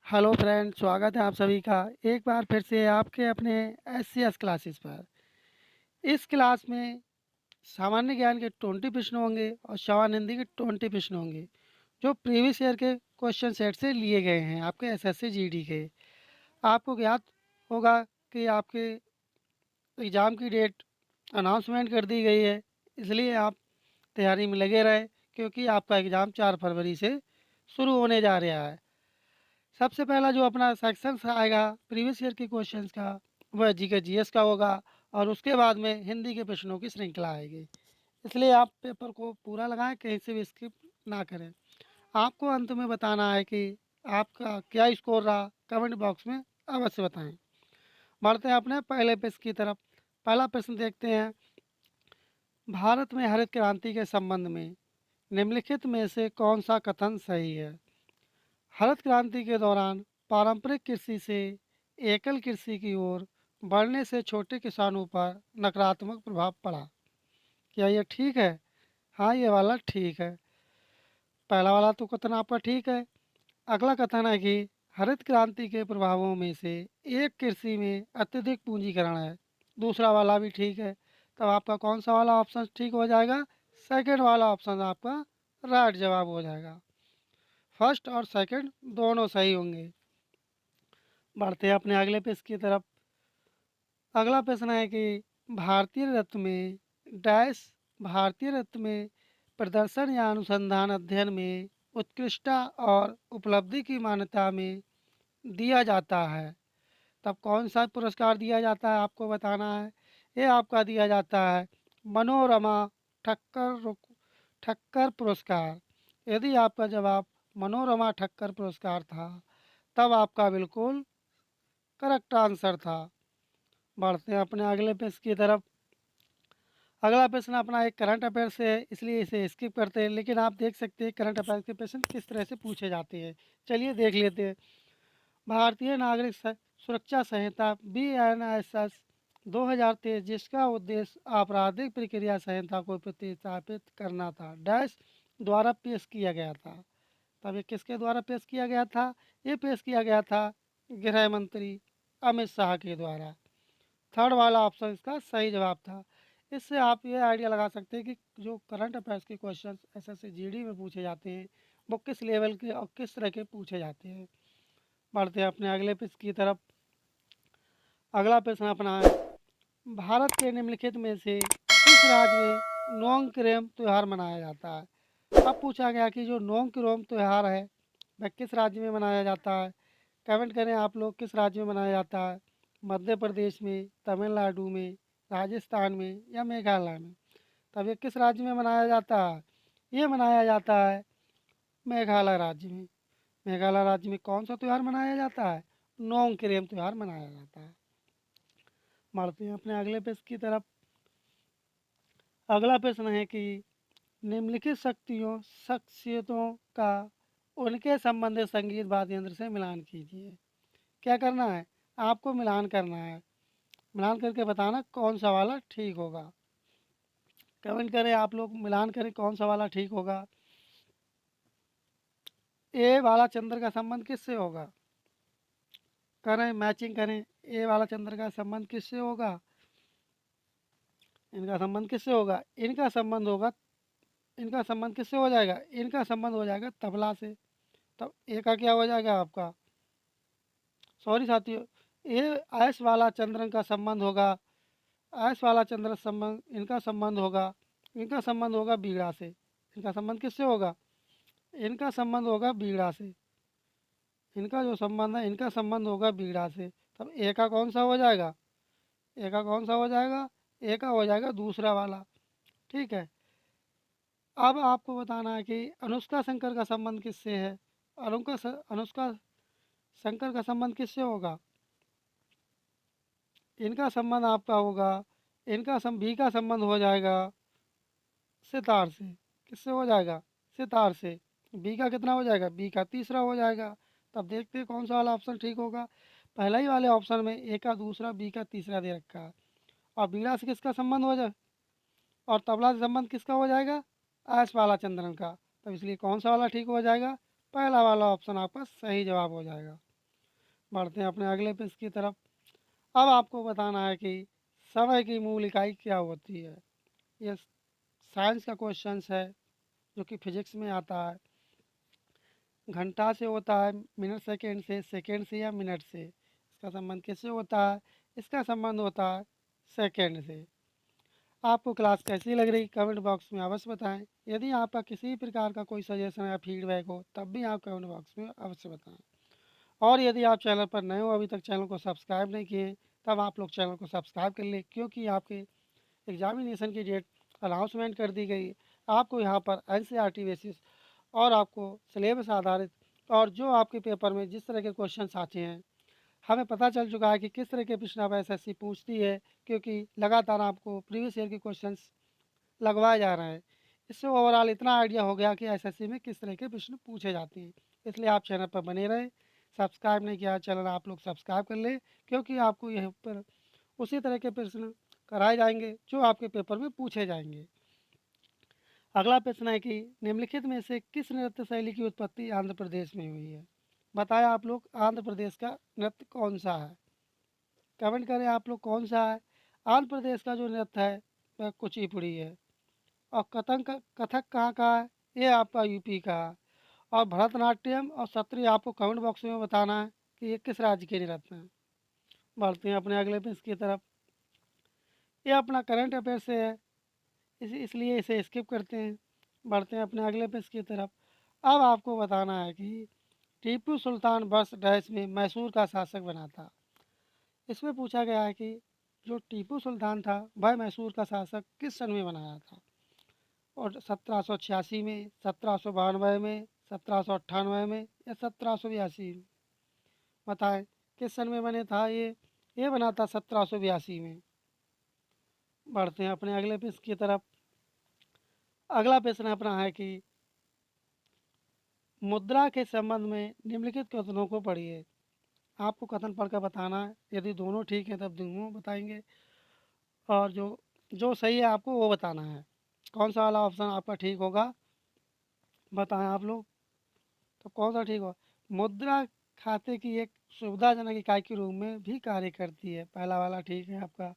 Hello friend, स्वागत है आप सभी का एक बार फिर से आपके अपने एस क्लासेस पर। इस क्लास में सामान्य ज्ञान के 20 प्रश्न होंगे और सवाल हिंदी के 20 प्रश्न होंगे, जो प्रीवियस ईयर के क्वेश्चन सेट से लिए गए हैं आपके एसएससी जीडी के। आपको ज्ञात होगा कि आपके एग्ज़ाम की डेट अनाउंसमेंट कर दी गई है, इसलिए आप तैयारी में लगे रहे, क्योंकि आपका एग्ज़ाम 4 फरवरी से शुरू होने जा रहा है। सबसे पहला जो अपना सेक्शन आएगा प्रीवियस ईयर के क्वेश्चंस का, वह जी के जीएस का होगा, और उसके बाद में हिंदी के प्रश्नों की श्रृंखला आएगी। इसलिए आप पेपर को पूरा लगाएं, कहीं से भी स्किप ना करें। आपको अंत में बताना है कि आपका क्या स्कोर रहा, कमेंट बॉक्स में अवश्य बताएं। बढ़ते हैं अपने पहले प्रश्न की तरफ। पहला प्रश्न देखते हैं। भारत में हरित क्रांति के संबंध में निम्नलिखित में से कौन सा कथन सही है? हरित क्रांति के दौरान पारंपरिक कृषि से एकल कृषि की ओर बढ़ने से छोटे किसानों पर नकारात्मक प्रभाव पड़ा। क्या ये ठीक है? हाँ, ये वाला ठीक है। पहला वाला तो कथन आपका ठीक है। अगला कथन है कि हरित क्रांति के प्रभावों में से एक कृषि में अत्यधिक पूंजीकरण है। दूसरा वाला भी ठीक है। तब आपका कौन सा वाला ऑप्शन ठीक हो जाएगा? सेकंड वाला ऑप्शन आपका राइट जवाब हो जाएगा। फर्स्ट और सेकंड दोनों सही होंगे। बढ़ते हैं अपने अगले प्रश्न की तरफ। अगला प्रश्न है कि भारतीय रत्न में डैश भारतीय रत्न में प्रदर्शन या अनुसंधान अध्ययन में उत्कृष्टता और उपलब्धि की मान्यता में दिया जाता है। तब कौन सा पुरस्कार दिया जाता है आपको बताना है। ये आपका दिया जाता है मनोरमा ठक्कर पुरस्कार। यदि आपका जवाब मनोरमा ठक्कर पुरस्कार था, तब आपका बिल्कुल करेक्ट आंसर था। बढ़ते हैं अपने अगले प्रश्न की तरफ। अगला प्रश्न अपना एक करंट अफेयर से है, इसलिए इसे स्किप करते हैं, लेकिन आप देख सकते हैं करंट अफेयर के प्रश्न किस तरह से पूछे जाते हैं। चलिए देख लेते हैं। भारतीय नागरिक सुरक्षा संहिता BNSS 2023, जिसका उद्देश्य आपराधिक प्रक्रिया संहिता को प्रतिस्थापित करना था, डैश द्वारा पेश किया गया था। तब ये किसके द्वारा पेश किया गया था? ये पेश किया गया था गृह मंत्री अमित शाह के द्वारा। थर्ड वाला ऑप्शन इसका सही जवाब था। इससे आप ये आइडिया लगा सकते हैं कि जो करंट अफेयर्स के क्वेश्चन एसएससी जीडी में पूछे जाते हैं, वो किस लेवल के और किस तरह के पूछे जाते हैं। बढ़ते हैं अपने अगले प्रश्न की तरफ। अगला प्रश्न अपना है, भारत के निम्नलिखित में से किस राज्य में नोंगक्रेम त्यौहार मनाया जाता है? अब पूछा गया कि जो नोंगक्रेम त्यौहार है वह किस राज्य में मनाया जाता है। कमेंट करें आप लोग, किस राज्य में मनाया जाता है? मध्य प्रदेश में, तमिलनाडु में, राजस्थान में या मेघालय में? तब ये किस राज्य में मनाया जाता है? ये मनाया जाता है मेघालय राज्य में। मेघालय राज्य में कौन सा त्यौहार मनाया जाता है? नोंगक्रेम त्यौहार मनाया जाता है। बढ़ते हैं अपने अगले प्रश्न की तरफ। अगला प्रश्न है कि निम्नलिखित शख्सियतों का उनके संबंधित संगीत वाद्य यंत्र से मिलान कीजिए। क्या करना है? आपको मिलान करना है। मिलान करके बताना कौन सा वाला ठीक होगा। कमेंट करें आप लोग, मिलान करें कौन सा वाला ठीक होगा। ए वाला चंद्र का संबंध किससे होगा? करें, मैचिंग करें। ए वाला चंद्र का संबंध किससे होगा? इनका संबंध किससे होगा? इनका संबंध किससे हो जाएगा? इनका संबंध हो जाएगा तबला से। तब ए का क्या हो जाएगा आपका? सॉरी साथियों, ये ऐश वाला चंद्रन का संबंध होगा। ऐश वाला चंद्र संबंध इनका संबंध होगा बीड़ा से। इनका संबंध किससे होगा? इनका संबंध होगा बीड़ा से। इनका जो संबंध है, इनका संबंध होगा बीड़ा से। तब ए का कौन सा हो जाएगा? ए का कौन सा हो जाएगा? ए का हो जाएगा दूसरा वाला। ठीक है। अब आपको बताना है कि अनुष्का शंकर का संबंध किससे है। अनुष्का शंकर का संबंध किससे होगा? इनका संबंध आपका होगा, बी का संबंध हो जाएगा सितार से। किससे हो जाएगा? सितार से। बी का कितना हो जाएगा? बी का तीसरा हो जाएगा। तब देखते हैं कौन सा वाला ऑप्शन ठीक होगा। पहला ही वाले ऑप्शन में ए का दूसरा, बी का तीसरा दे रखा है। और बीड़ा से किसका संबंध हो जाए, और तबला से संबंध किसका हो जाएगा? ऐश वाला चंद्रन का। तब इसलिए कौन सा वाला ठीक हो जाएगा? पहला वाला ऑप्शन आपका सही जवाब हो जाएगा। बढ़ते हैं अपने अगले पेज की तरफ। अब आपको बताना है कि समय की मूल इकाई क्या होती है। ये साइंस का क्वेश्चंस है जो कि फिजिक्स में आता है। घंटा से होता है, मिनट सेकेंड से या मिनट से। इसका संबंध किससे होता है? इसका संबंध होता है सेकेंड से। आपको क्लास कैसी लग रही कमेंट बॉक्स में अवश्य बताएं। यदि आपका किसी प्रकार का कोई सजेशन या फीडबैक हो तब भी आप कमेंट बॉक्स में अवश्य बताएं। और यदि आप चैनल पर नए हो, अभी तक चैनल को सब्सक्राइब नहीं किए, तब आप लोग चैनल को सब्सक्राइब कर लें, क्योंकि आपके एग्जामिनेशन की डेट अनाउंसमेंट कर दी गई। आपको यहाँ पर एनसीईआरटी बेसिस और आपको सिलेबस आधारित और जो आपके पेपर में जिस तरह के क्वेश्चन आते हैं, हमें पता चल चुका है कि किस तरह के प्रश्न अब एसएससी पूछती है, क्योंकि लगातार आपको प्रीवियस ईयर के क्वेश्चंस लगवाए जा रहे हैं। इससे ओवरऑल इतना आइडिया हो गया कि एसएससी में किस तरह के प्रश्न पूछे जाते हैं। इसलिए आप चैनल पर बने रहें। सब्सक्राइब नहीं किया चैनल, आप लोग सब्सक्राइब कर लें, क्योंकि आपको यहाँ पर उसी तरह के प्रश्न कराए जाएंगे जो आपके पेपर में पूछे जाएंगे। अगला प्रश्न है कि निम्नलिखित में से किस नृत्य शैली की उत्पत्ति आंध्र प्रदेश में हुई है। बताया आप लोग आंध्र प्रदेश का नृत्य कौन सा है। कमेंट करें आप लोग कौन सा है। आंध्र प्रदेश का जो नृत्य है वह कुचिपुड़ी है। और कथक कहाँ का है? ये आपका यूपी का है। और भरतनाट्यम और सत्रिय आपको कमेंट बॉक्स में बताना है कि ये किस राज्य के नृत्य हैं। बढ़ते हैं अपने अगले पेज की तरफ। ये अपना करंट अफेयर से है, इसलिए इसे स्किप करते हैं। बढ़ते हैं अपने अगले पेज की तरफ। अब आपको बताना है कि टीपू सुल्तान वर्ष डैश में मैसूर का शासक बना था। इसमें पूछा गया है कि जो टीपू सुल्तान था वह मैसूर का शासक किस सन में बनाया था। और 1786 में, 1792 में, 1798 में या 1782 में। बताएं किस सन में बने था ये बना था 1782 में। बढ़ते हैं अपने अगले पेज की तरफ। अगला प्रश्न अपना है कि मुद्रा के संबंध में निम्नलिखित कथनों को पढ़िए। आपको कथन पढ़कर बताना है। यदि दोनों ठीक हैं तब दोनों बताएंगे, और जो जो सही है आपको वो बताना है। कौन सा वाला ऑप्शन आपका ठीक होगा बताएं आप लोग। तो कौन सा ठीक होगा? मुद्रा खाते की एक सुविधाजनक इकाई के रूप में भी कार्य करती है। पहला वाला ठीक है आपका।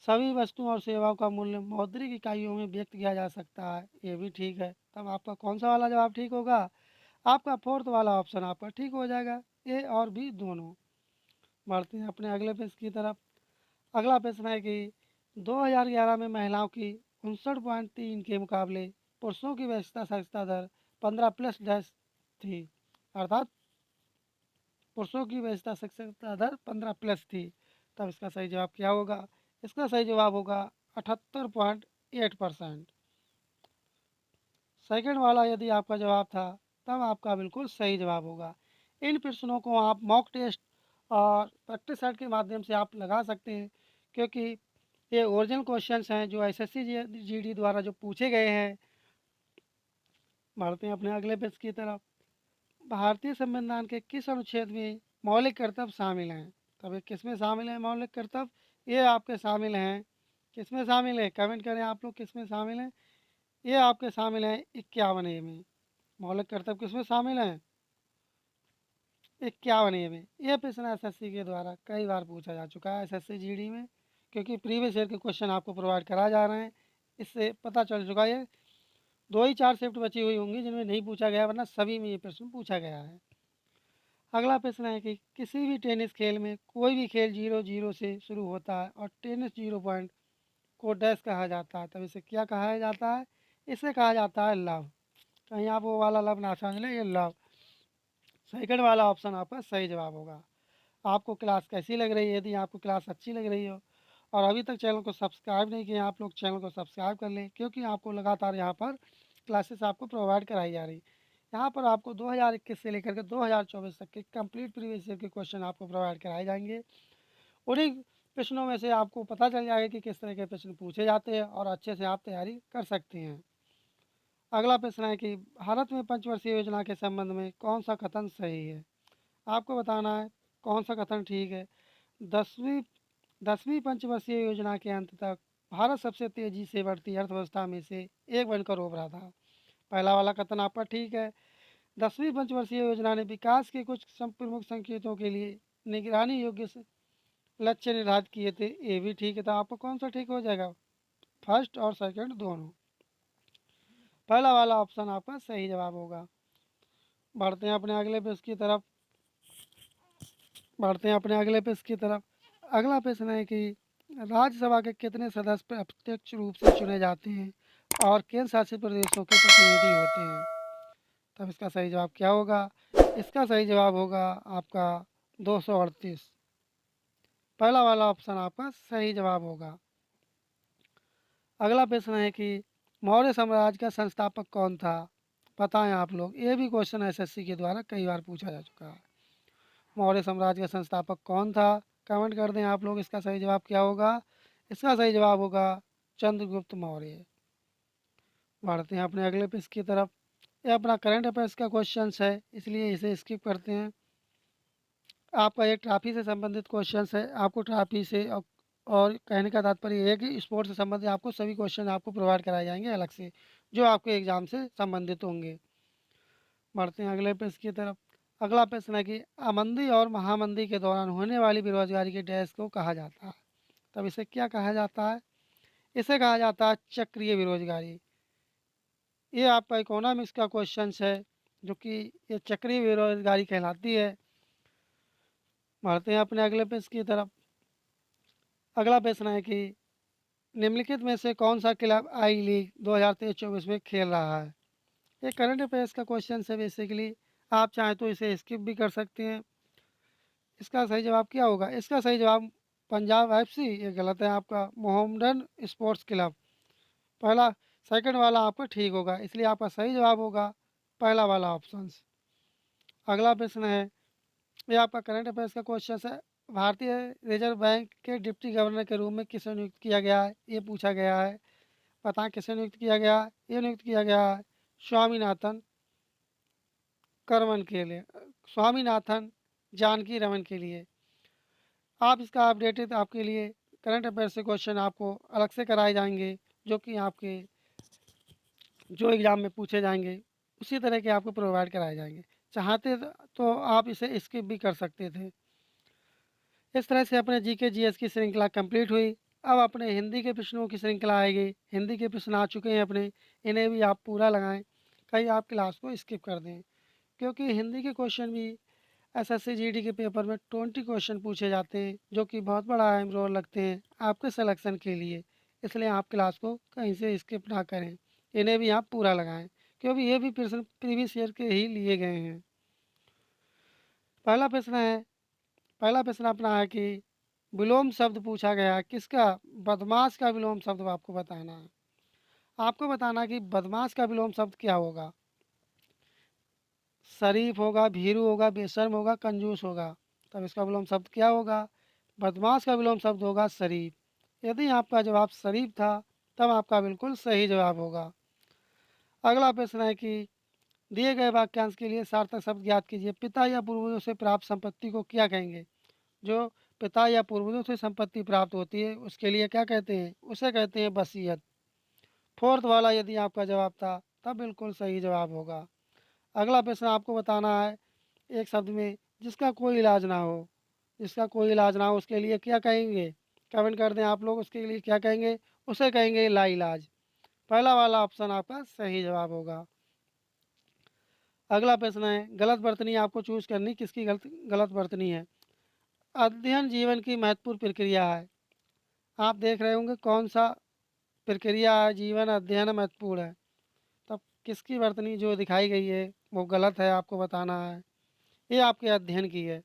सभी वस्तुओं और सेवाओं का मूल्य मौद्रिक इकाइयों में व्यक्त किया जा सकता है, ये भी ठीक है। तब आपका कौन सा वाला जवाब ठीक होगा? आपका फोर्थ वाला ऑप्शन आपका ठीक हो जाएगा, ए और बी दोनों। बढ़ते हैं अपने अगले पेज की तरफ। अगला प्रश्न है कि 2011 में महिलाओं की 59.3 के मुकाबले पुरुषों की वैश्यता साक्षरता दर 15+ थी। अर्थात पुरुषों की वैश्यता साक्षरता दर 15+ थी। तब इसका सही जवाब क्या होगा? इसका सही जवाब होगा 78.8%। सेकंड वाला यदि आपका जवाब था तब आपका बिल्कुल सही जवाब होगा। इन प्रश्नों को आप मॉक टेस्ट और प्रैक्टिस सेट के माध्यम से आप लगा सकते हैं, क्योंकि ये ओरिजिनल क्वेश्चंस हैं जो एसएससी जीडी द्वारा जो पूछे गए हैं। बढ़ते हैं अपने अगले पेज की तरफ। भारतीय संविधान के किस अनुच्छेद में मौलिक कर्तव्य शामिल हैं? तब ये किस में शामिल है मौलिक कर्तव्य? ये आपके शामिल हैं, किस में शामिल है कमेंट करें आप लोग किस में शामिल हैं। ये आपके शामिल हैं 51 में। मौलिक कर्तव्य किस में शामिल हैं? 51 में। ये प्रश्न एसएससी के द्वारा कई बार पूछा जा चुका है एसएससी जीडी में, क्योंकि प्रीवियस ईयर के क्वेश्चन आपको प्रोवाइड कराए जा रहे हैं। इससे पता चल चुका है। 2 ही 4 शिफ्ट बची हुई होंगी जिनमें नहीं पूछा गया, वरना सभी में ये प्रश्न पूछा गया है। अगला प्रश्न है कि किसी भी टेनिस खेल में कोई भी खेल 0-0 से शुरू होता है और टेनिस 0 पॉइंट को डैश कहा जाता है, तब इसे क्या कहा जाता है? इसे कहा जाता है लव। कहीं आप वो वाला लव ना समझ लें, ये लव। सेकंड वाला ऑप्शन आपका सही जवाब होगा। आपको क्लास कैसी लग रही है? यदि आपको क्लास अच्छी लग रही हो और अभी तक चैनल को सब्सक्राइब नहीं किया, आप लोग चैनल को सब्सक्राइब कर लें, क्योंकि आपको लगातार यहाँ पर क्लासेस आपको प्रोवाइड कराई जा रही। यहाँ पर आपको 2021 से लेकर के 2024 तक के कंप्लीट प्रीवियस ईयर के क्वेश्चन आपको प्रोवाइड कराए जाएंगे। उन्हीं प्रश्नों में से आपको पता चल जाएगा कि किस तरह के प्रश्न पूछे जाते हैं और अच्छे से आप तैयारी कर सकते हैं। अगला प्रश्न है कि भारत में पंचवर्षीय योजना के संबंध में कौन सा कथन सही है? आपको बताना है कौन सा कथन ठीक है। दसवीं 10वीं पंचवर्षीय योजना के अंत तक भारत सबसे तेजी से बढ़ती अर्थव्यवस्था में से एक बनकर उभरा था। पहला वाला कथन आपका ठीक है। 10वीं पंचवर्षीय योजना ने विकास के कुछ प्रमुख संकेतों के लिए निगरानी योग्य से लक्ष्य निर्धारित किए थे, ये भी ठीक है। तो आपको कौन सा ठीक हो जाएगा? फर्स्ट और सेकंड दोनों। पहला वाला ऑप्शन आपका सही जवाब होगा। बढ़ते हैं अपने अगले पेज की तरफ। अगला प्रश्न है कि राज्यसभा के कितने सदस्य प्रत्यक्ष रूप से चुने जाते हैं और केंद्र शासित प्रदेशों के प्रतिनिधि होते हैं? तब इसका सही जवाब क्या होगा? इसका सही जवाब होगा आपका 238। पहला वाला ऑप्शन आपका सही जवाब होगा। अगला प्रश्न है कि मौर्य साम्राज्य का संस्थापक कौन था? बताएं आप लोग। ये भी क्वेश्चन एसएससी के द्वारा कई बार पूछा जा चुका है। मौर्य साम्राज्य का संस्थापक कौन था? कमेंट कर दें आप लोग। इसका सही जवाब क्या होगा? इसका सही जवाब होगा चंद्रगुप्त मौर्य। बढ़ते हैं अपने अगले पेज की तरफ। ये अपना करंट अफेयर्स का क्वेश्चन है, इसलिए इसे स्किप करते हैं। आपका एक ट्रॉफी से संबंधित क्वेश्चन है। आपको ट्रॉफी से और कहने का तात्पर्य यह है कि स्पोर्ट्स से संबंधित आपको सभी क्वेश्चन आपको प्रोवाइड कराए जाएंगे अलग से, जो आपके एग्ज़ाम से संबंधित होंगे। बढ़ते हैं अगले पेज की तरफ। अगला प्रश्न है कि आमंदी और महामंदी के दौरान होने वाली बेरोजगारी के डैश को कहा जाता है? तब इसे क्या कहा जाता है? इसे कहा जाता है चक्रीय बेरोजगारी। ये आपका इकोनॉमिक्स का क्वेश्चन है, जो कि ये चक्रीय बेरोजगारी कहलाती है। बढ़ते हैं अपने अगले पेज की तरफ। अगला प्रश्न है कि निम्नलिखित में से कौन सा क्लब आई लीग 2023-24 में खेल रहा है? ये करंट अफेयर्स का क्वेश्चन है बेसिकली। आप चाहें तो इसे स्किप भी कर सकते हैं। इसका सही जवाब क्या होगा? इसका सही जवाब पंजाब एफसी। ये गलत है आपका, मोहम्मडन स्पोर्ट्स क्लब। पहला सेकंड वाला आपका ठीक होगा, इसलिए आपका सही जवाब होगा पहला वाला ऑप्शन। अगला प्रश्न है, ये आपका करंट अफेयर्स का क्वेश्चन है। भारतीय रिजर्व बैंक के डिप्टी गवर्नर के रूप में किसे नियुक्त किया गया है? ये पूछा गया है। बताएं किसे नियुक्त किया गया है? ये नियुक्त किया गया है स्वामीनाथन करमन के लिए, स्वामीनाथन जानकी रमन के लिए। आप इसका अपडेटेड आपके लिए करंट अफेयर से क्वेश्चन आपको अलग से कराए जाएंगे, जो कि आपके जो एग्ज़ाम में पूछे जाएंगे उसी तरह के आपको प्रोवाइड कराए जाएंगे। चाहते तो आप इसे स्किप भी कर सकते थे। इस तरह से अपने जीके जीएस की श्रृंखला कंप्लीट हुई। अब अपने हिंदी के प्रश्नों की श्रृंखला आएगी। हिंदी के प्रश्न आ चुके हैं अपने, इन्हें भी आप पूरा लगाएं। कहीं आप क्लास को स्किप कर दें, क्योंकि हिंदी के क्वेश्चन भी एसएससी जीडी के पेपर में 20 क्वेश्चन पूछे जाते हैं, जो कि बहुत बड़ा अहम रोल रखते हैं आपके सिलेक्शन के लिए। इसलिए आप क्लास को कहीं से स्किप ना करें, इन्हें भी आप पूरा लगाएं, क्योंकि ये भी प्रश्न प्रीवियस ईयर के ही लिए गए हैं। पहला प्रश्न है, पहला प्रश्न अपना है कि विलोम शब्द पूछा गया है किसका? बदमाश का विलोम शब्द आपको बताना है। आपको बताना है कि बदमाश का विलोम शब्द क्या होगा। शरीफ होगा, भीरू होगा, बेशर्म होगा, कंजूस होगा। तब इसका विलोम शब्द क्या होगा? बदमाश का विलोम शब्द होगा शरीफ। यदि आपका जवाब शरीफ था, तब आपका बिल्कुल सही जवाब होगा। अगला प्रश्न है कि दिए गए वाक्यांश के लिए सार्थक शब्द ज्ञात कीजिए। पिता या पूर्वजों से प्राप्त संपत्ति को क्या कहेंगे? जो पिता या पूर्वजों से संपत्ति प्राप्त होती है उसके लिए क्या कहते हैं? उसे कहते हैं वसीयत। फोर्थ वाला यदि आपका जवाब था, तब बिल्कुल सही जवाब होगा। अगला प्रश्न आपको बताना है एक शब्द में, जिसका कोई इलाज ना हो। जिसका कोई इलाज ना हो उसके लिए क्या कहेंगे? कमेंट कर दें आप लोग, उसके लिए क्या कहेंगे? उसे कहेंगे लाइलाज। पहला वाला ऑप्शन आपका सही जवाब होगा। अगला प्रश्न है, गलत वर्तनी आपको चूज करनी, किसकी गलत गलत वर्तनी है? अध्ययन जीवन की महत्वपूर्ण प्रक्रिया है। आप देख रहे होंगे कौन सा प्रक्रिया है, जीवन अध्ययन महत्वपूर्ण है। तब किसकी वर्तनी जो दिखाई गई है वो गलत है, आपको बताना है। ये आपके अध्ययन की है।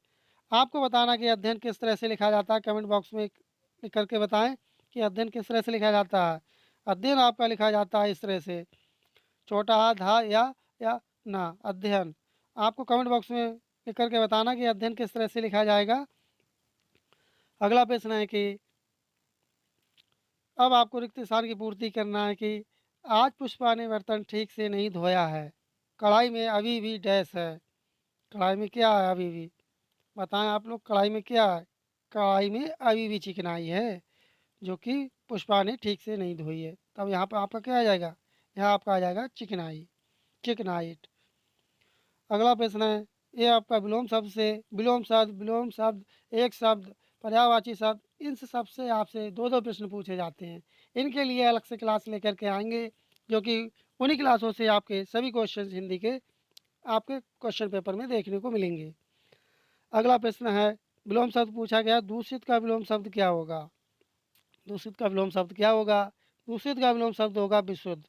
आपको बताना कि अध्ययन किस तरह से लिखा जाता है। कमेंट बॉक्स में लिख करके बताएं कि अध्ययन किस तरह से लिखा जाता है। अध्ययन आपका लिखा जाता है इस तरह से, छोटा हा धा या ना, अध्ययन। आपको कमेंट बॉक्स में लिख करके बताना कि अध्ययन किस तरह से लिखा जाएगा। अगला प्रश्न है कि अब आपको रिक्त स्थान की पूर्ति करना है कि आज पुष्पा ने बर्तन ठीक से नहीं धोया है, कढ़ाई में अभी भी डैश है। कढ़ाई में क्या है अभी भी? बताएं आप लोग, कढ़ाई में क्या है? कढ़ाई में अभी भी चिकनाई है, जो कि पुष्पा ने ठीक से नहीं धोई है। तब यहाँ पर आपका क्या आ जाएगा? यहाँ आपका आ जाएगा चिकनाई, चिकनाइट। अगला प्रश्न है, ये आपका विलोम शब्द, एक शब्द, पर्यायवाची शब्द, इन सब से आपसे 2-2 प्रश्न पूछे जाते हैं। इनके लिए अलग से क्लास लेकर के आएँगे, जो कि उन्हीं क्लासों से आपके सभी क्वेश्चंस हिंदी के आपके क्वेश्चन पेपर में देखने को मिलेंगे। अगला प्रश्न है, विलोम शब्द पूछा गया, दूषित का विलोम शब्द क्या होगा? दूषित का विलोम शब्द क्या होगा? दूषित का विलोम शब्द होगा विशुद्ध।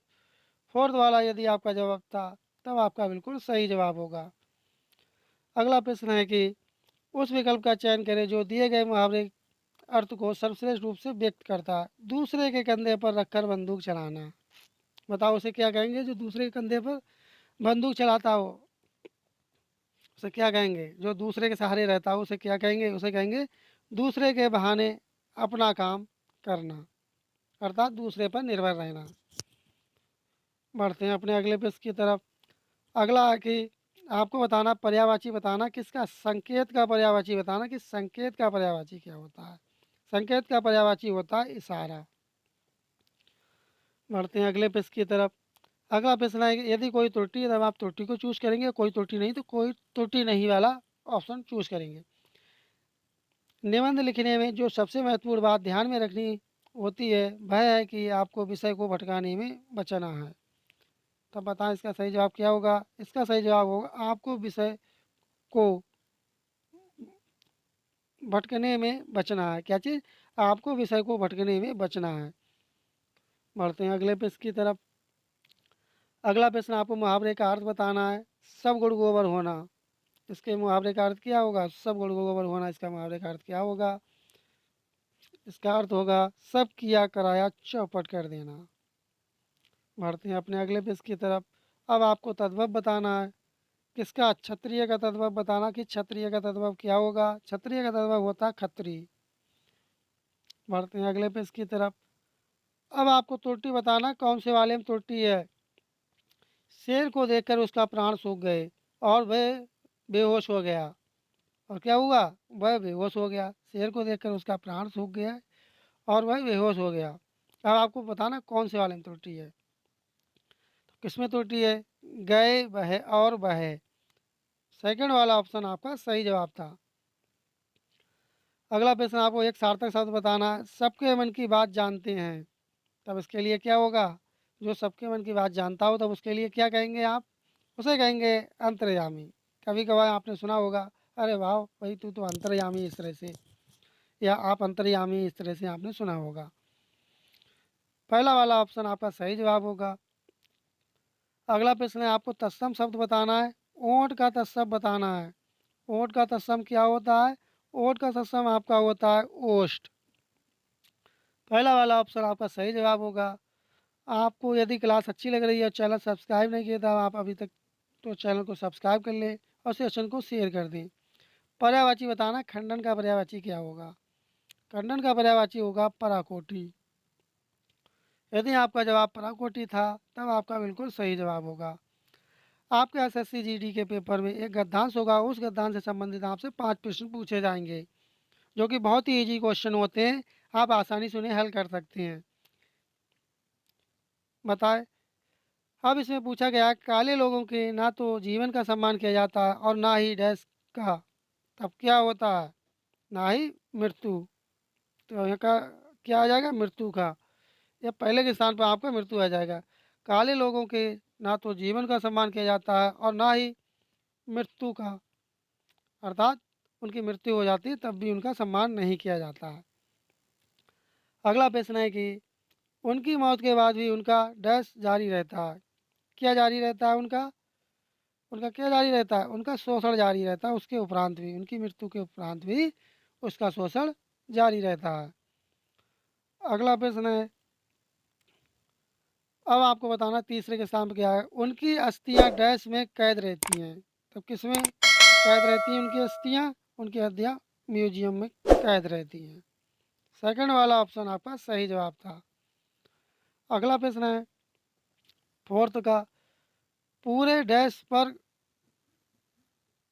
फोर्थ वाला यदि आपका जवाब था, तब आपका बिल्कुल सही जवाब होगा। अगला प्रश्न है कि उस विकल्प का चयन करें जो दिए गए मुहावरे अर्थ को सर्वश्रेष्ठ रूप से व्यक्त करता है। दूसरे के कंधे पर रखकर बंदूक चलाना। बताओ उसे क्या कहेंगे? जो दूसरे के कंधे पर बंदूक चलाता हो उसे क्या कहेंगे? जो दूसरे के सहारे रहता हो उसे क्या कहेंगे? उसे कहेंगे दूसरे के बहाने अपना काम करना, अर्थात दूसरे पर निर्भर रहना। बढ़ते हैं अपने अगले प्रश्न की तरफ। अगला है कि आपको बताना, पर्यायवाची बताना किसका, संकेत का पर्यायवाची बताना कि संकेत का पर्यायवाची क्या होता है। संकेत का पर्यायवाची होता है इशारा। बढ़ते हैं अगले प्रश्न की तरफ। अगला प्रश्न है कि यदि कोई त्रुटि है तब आप त्रुटि को चूज करेंगे, कोई त्रुटि नहीं तो कोई त्रुटि नहीं वाला ऑप्शन चूज करेंगे। निबंध लिखने में जो सबसे महत्वपूर्ण बात ध्यान में रखनी होती है वह है कि आपको विषय को भटकाने में बचना है। तब बताएं इसका सही जवाब क्या होगा? इसका सही जवाब होगा आपको विषय को भटकने में बचना है। क्या चीज़? आपको विषय को भटकने में बचना है। बढ़ते हैं अगले प्रश्न की तरफ। अगला प्रश्न आपको मुहावरे का अर्थ बताना है। सब गुड़ गोबर होना, इसके मुहावरे का अर्थ क्या होगा? सब गुड़ गोबर होना, इसका मुहावरे का अर्थ क्या होगा? इसका अर्थ होगा सब किया कराया चौपट कर देना। बढ़ते हैं अपने अगले प्रश्न की तरफ। अब आपको तद्भव बताना है। किसका? क्षत्रिय का तद्भव बताना कि क्षत्रिय का तद्भव क्या होगा? क्षत्रिय का तद्भव होता है खत्री। बढ़ते हैं अगले प्रश्न की तरफ। अब आपको त्रुटि बताना, कौन से वाले में त्रुटि है। शेर को देखकर उसका प्राण सूख गए और वह बेहोश हो गया। और क्या हुआ? वह बेहोश हो गया। शेर को देखकर उसका प्राण सूख गया और वह बेहोश हो गया। अब आपको बताना कौन से वाले में त्रुटि है। तो किसमें त्रुटि है? गए बहे और बहे, सेकंड वाला ऑप्शन आपका सही जवाब था। अगला प्रश्न आपको एक सार्थक शब्द बताना है। सबके मन की बात जानते हैं, तब इसके लिए क्या होगा? जो सबके मन की बात जानता हो तब उसके लिए क्या कहेंगे आप? उसे कहेंगे अंतर्यामी। कभी कभार आपने सुना होगा, अरे वाह भाई तू तो अंतर्यामी, इस तरह से, या आप अंतर्यामी, इस तरह से आपने सुना होगा। पहला वाला ऑप्शन आपका सही जवाब होगा। अगला प्रश्न है आपको तत्सम शब्द बताना है। ओंठ का तत्सम बताना है। ओंठ का तत्सम क्या होता है? ओंठ का तत्सम आपका होता है ओष्ठ। पहला वाला ऑप्शन आपका सही जवाब होगा। आपको यदि क्लास अच्छी लग रही है और चैनल सब्सक्राइब नहीं किया था आप अभी तक, तो चैनल को सब्सक्राइब कर लें और सेशन को शेयर कर दें। पर्यायवाची बताना, खंडन का पर्यायवाची क्या होगा? खंडन का पर्यायवाची होगा पराकोटि। यदि आपका जवाब पराकोटि था तब आपका बिल्कुल सही जवाब होगा। आपके एसएससी जीडी के पेपर में एक गद्यांश होगा, उस गद्यांश से संबंधित आपसे 5 प्रश्न पूछे जाएंगे, जो कि बहुत ही ईजी क्वेश्चन होते हैं, आप आसानी से उन्हें हल कर सकते हैं। बताएं। अब इसमें पूछा गया, काले लोगों के ना तो जीवन का सम्मान किया जाता है और ना ही डैश का, तब क्या होता है? ना ही मृत्यु। तो यहाँ का क्या आ जाएगा? मृत्यु का। या पहले के स्थान पर आपका मृत्यु आ जाएगा। काले लोगों के ना तो जीवन का सम्मान किया जाता है और ना ही मृत्यु का, अर्थात उनकी मृत्यु हो जाती है तब भी उनका सम्मान नहीं किया जाता है। अगला प्रश्न है कि उनकी मौत के बाद भी उनका डैश जारी रहता है। क्या जारी रहता है उनका? उनका क्या जारी रहता है? उनका शोषण जारी रहता है, उसके उपरांत भी, उनकी मृत्यु के उपरांत भी उसका शोषण जारी रहता है। अगला प्रश्न है, अब आपको बताना तीसरे के स्थान पर क्या है। उनकी अस्थियां डैश में कैद रहती हैं। तो किस में कैद रहती हैं उनकी अस्थियां? उनकी अस्थियां म्यूजियम में कैद रहती हैं। सेकंड वाला ऑप्शन आपका सही जवाब था। अगला प्रश्न है फोर्थ का, पूरे डैश पर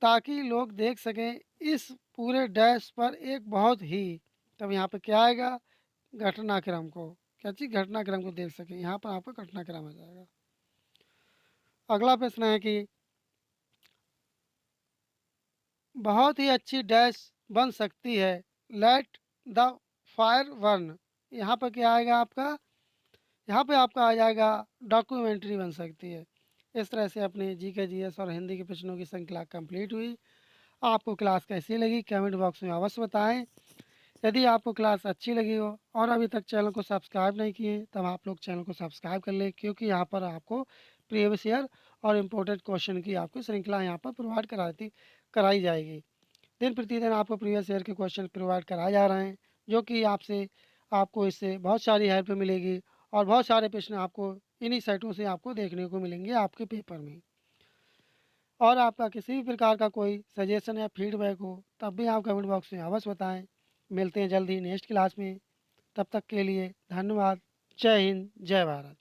ताकि लोग देख सकें, इस पूरे डैश पर एक बहुत ही, तब यहाँ पे क्या आएगा? घटनाक्रम को। क्या चीज़? घटनाक्रम को देख सकें, यहाँ पर आपका घटनाक्रम आ जाएगा। अगला प्रश्न है कि बहुत ही अच्छी डैश बन सकती है। Let the fire burn. यहाँ पर क्या आएगा आपका? यहाँ पे आपका आ जाएगा डॉक्यूमेंट्री बन सकती है। इस तरह से अपनी जीके जीएस और हिंदी के प्रश्नों की श्रृंखला कंप्लीट हुई। आपको क्लास कैसी लगी कमेंट बॉक्स में अवश्य बताएं। यदि आपको क्लास अच्छी लगी हो और अभी तक चैनल को सब्सक्राइब नहीं किए तब आप लोग चैनल को सब्सक्राइब कर लें, क्योंकि यहाँ पर आपको प्रीवियस ईयर और इम्पोर्टेंट क्वेश्चन की आपको श्रृंखला यहाँ पर प्रोवाइड कराई जाएगी। दिन प्रतिदिन आपको प्रीवियस ईयर के क्वेश्चन प्रोवाइड कराए जा रहे हैं, जो कि आपको इससे बहुत सारी हेल्प मिलेगी और बहुत सारे प्रश्न आपको इन्हीं साइटों से आपको देखने को मिलेंगे आपके पेपर में। और आपका किसी भी प्रकार का कोई सजेशन या फीडबैक हो तब भी आप कमेंट बॉक्स में अवश्य बताएं। मिलते हैं जल्दी नेक्स्ट क्लास में। तब तक के लिए धन्यवाद। जय हिंद, जय भारत।